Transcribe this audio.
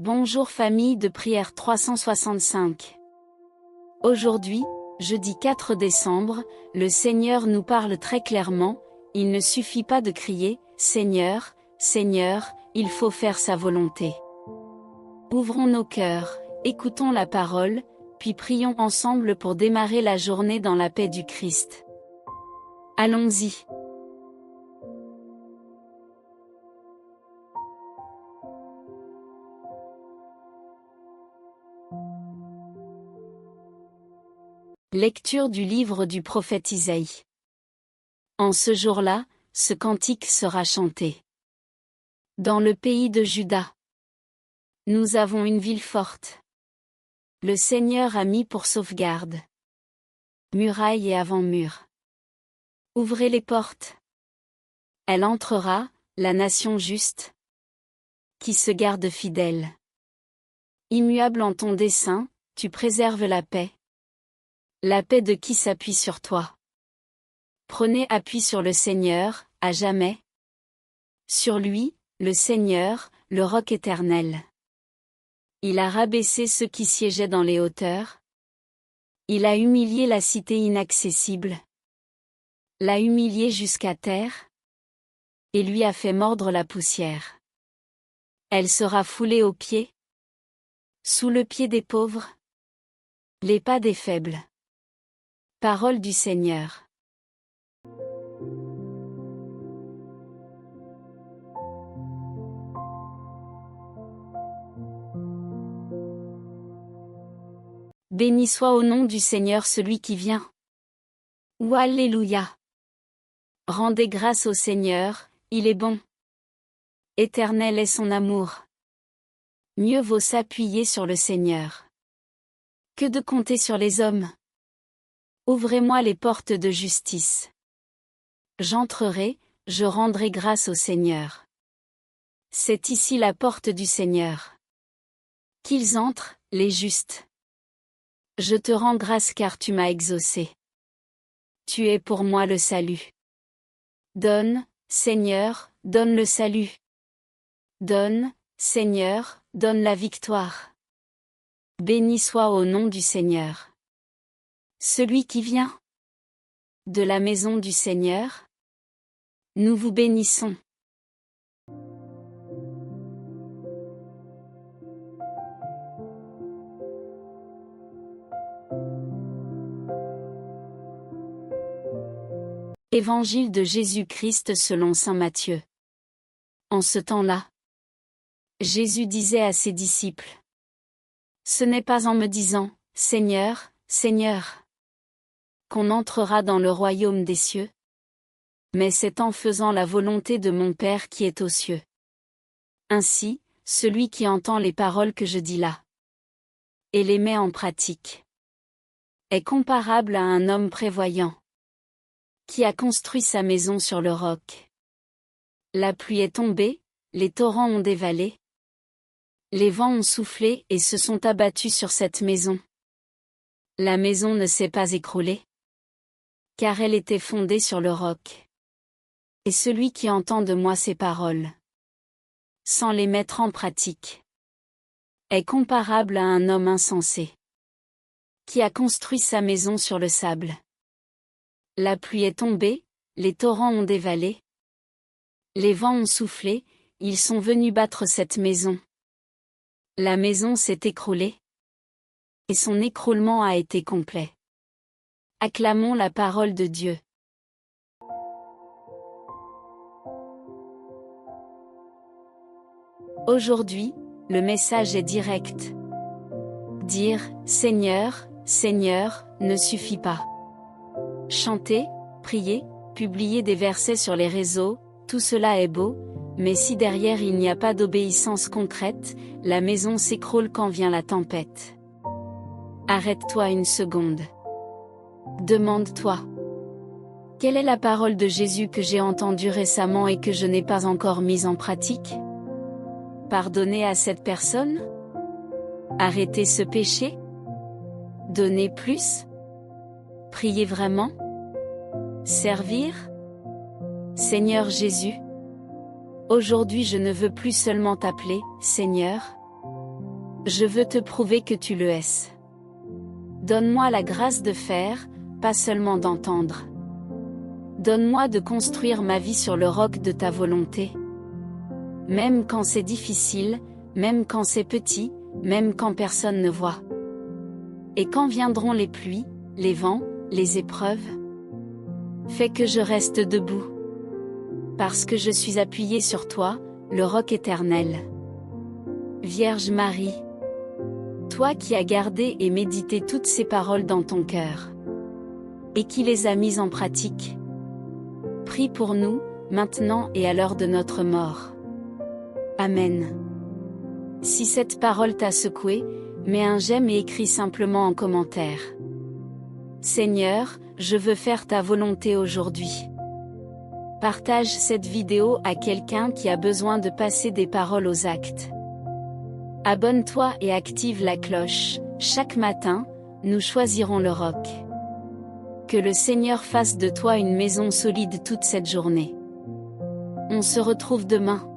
Bonjour famille de prière 365. Aujourd'hui, jeudi 4 décembre, le Seigneur nous parle très clairement, il ne suffit pas de crier « Seigneur, Seigneur », il faut faire sa volonté. Ouvrons nos cœurs, écoutons la parole, puis prions ensemble pour démarrer la journée dans la paix du Christ. Allons-y. Lecture du livre du prophète Isaïe. En ce jour-là, ce cantique sera chanté. Dans le pays de Juda, nous avons une ville forte. Le Seigneur a mis pour sauvegarde murailles et avant-murs. Ouvrez les portes. Elle entrera, la nation juste, qui se garde fidèle. Immuable en ton dessein, tu préserves la paix. La paix de qui s'appuie sur toi. Prenez appui sur le Seigneur, à jamais. Sur lui, le Seigneur, le roc éternel. Il a rabaissé ceux qui siégeaient dans les hauteurs. Il a humilié la cité inaccessible. L'a humilié jusqu'à terre. Et lui a fait mordre la poussière. Elle sera foulée aux pieds. Sous le pied des pauvres. Les pas des faibles. Parole du Seigneur. Béni soit au nom du Seigneur celui qui vient. Ou Alléluia. Rendez grâce au Seigneur, il est bon. Éternel est son amour. Mieux vaut s'appuyer sur le Seigneur que de compter sur les hommes. Ouvrez-moi les portes de justice. J'entrerai, je rendrai grâce au Seigneur. C'est ici la porte du Seigneur. Qu'ils entrent, les justes. Je te rends grâce car tu m'as exaucé. Tu es pour moi le salut. Donne, Seigneur, donne le salut. Donne, Seigneur, donne la victoire. Béni soit au nom du Seigneur. Celui qui vient de la maison du Seigneur, nous vous bénissons. Évangile de Jésus-Christ selon saint Matthieu. En ce temps-là, Jésus disait à ses disciples: Ce n'est pas en me disant, Seigneur, Seigneur, qu'on entrera dans le royaume des cieux, mais c'est en faisant la volonté de mon Père qui est aux cieux. Ainsi, celui qui entend les paroles que je dis là, et les met en pratique, est comparable à un homme prévoyant, qui a construit sa maison sur le roc. La pluie est tombée, les torrents ont dévalé, les vents ont soufflé et se sont abattus sur cette maison. La maison ne s'est pas écroulée, car elle était fondée sur le roc. Et celui qui entend de moi ces paroles, sans les mettre en pratique, est comparable à un homme insensé, qui a construit sa maison sur le sable. La pluie est tombée, les torrents ont dévalé, les vents ont soufflé, ils sont venus battre cette maison. La maison s'est écroulée, et son écroulement a été complet. Acclamons la parole de Dieu. Aujourd'hui, le message est direct. Dire « Seigneur, Seigneur » ne suffit pas. Chanter, prier, publier des versets sur les réseaux, tout cela est beau, mais si derrière il n'y a pas d'obéissance concrète, la maison s'écroule quand vient la tempête. Arrête-toi une seconde. Demande-toi. Quelle est la parole de Jésus que j'ai entendue récemment et que je n'ai pas encore mise en pratique? Pardonner à cette personne? Arrêter ce péché? Donner plus? Prier vraiment? Servir? Seigneur Jésus, aujourd'hui je ne veux plus seulement t'appeler Seigneur, Je veux te prouver que tu le es. Donne-moi la grâce de faire, pas seulement d'entendre. Donne-moi de construire ma vie sur le roc de ta volonté. Même quand c'est difficile, même quand c'est petit, même quand personne ne voit. Et quand viendront les pluies, les vents, les épreuves? Fais que je reste debout. Parce que je suis appuyé sur toi, le roc éternel. Vierge Marie. Toi qui as gardé et médité toutes ces paroles dans ton cœur. Et qui les a mises en pratique. Prie pour nous, maintenant et à l'heure de notre mort. Amen. Si cette parole t'a secoué, mets un j'aime et écris simplement en commentaire. Seigneur, je veux faire ta volonté aujourd'hui. Partage cette vidéo à quelqu'un qui a besoin de passer des paroles aux actes. Abonne-toi et active la cloche. Chaque matin, nous choisirons le roc. Que le Seigneur fasse de toi une maison solide toute cette journée. On se retrouve demain.